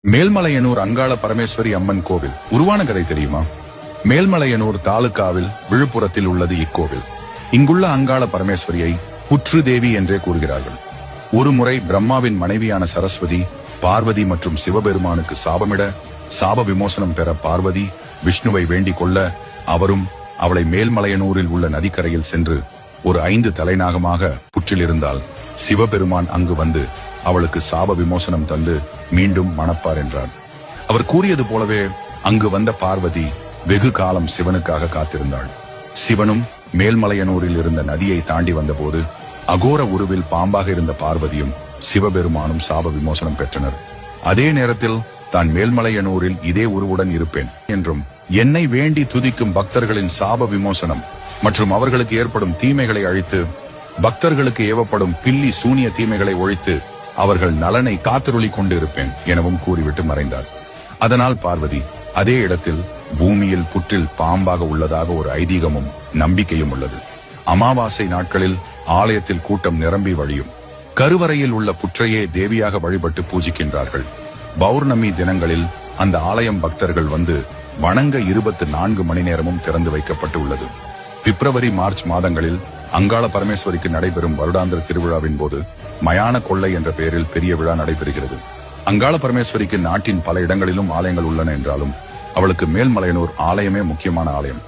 மேல்மலையனூர் அங்காள பரமேஸ்வரி அம்மன் கோவில் உருவான கதை தெரியுமா? மேல்மலையனூர் தாலுகாவில் விழுப்புரத்தில் உள்ளது இக்கோவில். இங்குள்ள அங்காள பரமேஸ்வரியை புற்று தேவி என்றே கூறுகிறார்கள். ஒருமுறை பிரம்மாவின் மனைவியான சரஸ்வதி பார்வதி மற்றும் சிவபெருமானுக்கு சாபமிட சாப விமோசனம் பெற பார்வதி விஷ்ணுவை வேண்டிக் கொள்ள அவரும் அவளை மேல்மலையனூரில் உள்ள நதிக்கரையில் சென்று ஒரு 5 தலைநாகமாக புற்றில் இருந்தால் சிவபெருமான் அங்கு வந்து அவளுக்கு சாப விமோசனம் தந்து மீண்டும் மணப்பார் என்றார். அவர் கூறியது போலவே அங்கு வந்த பார்வதி வெகு காலம் சிவனுக்காக காத்திருந்தாள். சிவனும் மேல்மலையனூரில் இருந்த நதியை தாண்டி வந்தபோது அகோர உருவில் பாம்பாக இருந்த பார்வதியும் சிவபெருமானும் சாப விமோசனம் பெற்றனர். அதே நேரத்தில் தான் மேல்மலையனூரில் இதே உருவுடன் இருப்பேன் என்றும் என்னை வேண்டி துதிக்கும் பக்தர்களின் சாப விமோசனம் மற்றும் அவர்களுக்கு ஏற்படும் தீமைகளை அழித்து பக்தர்களுக்கு ஏவப்படும் பில்லி சூனிய தீமைகளை ஒழித்து அவர்கள் நலனை காத்தருளி கொண்டு இருப்பேன் எனவும் கூறிவிட்டு மறைந்தார். அதனால் பார்வதி அதே இடத்தில் பூமியில் புற்றில் பாம்பாக உள்ளதாக ஒரு ஐதீகமும் நம்பிக்கையும் உள்ளது. அமாவாசை நாட்களில் ஆலயத்தில் கூட்டம் நிரம்பி வழியும். கருவறையில் உள்ள புற்றையே தேவியாக வழிபட்டு பூஜிக்கின்றார்கள். பௌர்ணமி தினங்களில் அந்த ஆலயம் பக்தர்கள் வந்து வணங்க 24 மணி நேரமும் திறந்து வைக்கப்பட்டு உள்ளது. பிப்ரவரி மார்ச் மாதங்களில் அங்காள பரமேஸ்வரிக்கு நடைபெறும் வருடாந்திர திருவிழாவின் போது மயான கொள்ளை என்ற பெயரில் பெரிய விழா நடைபெறுகிறது. அங்காள பரமேஸ்வரிக்கு நாட்டின் பல இடங்களிலும் ஆலயங்கள் உள்ளன என்றாலும் அவளுக்கு மேல்மலையனூர் ஆலயமே முக்கியமான ஆலயம்.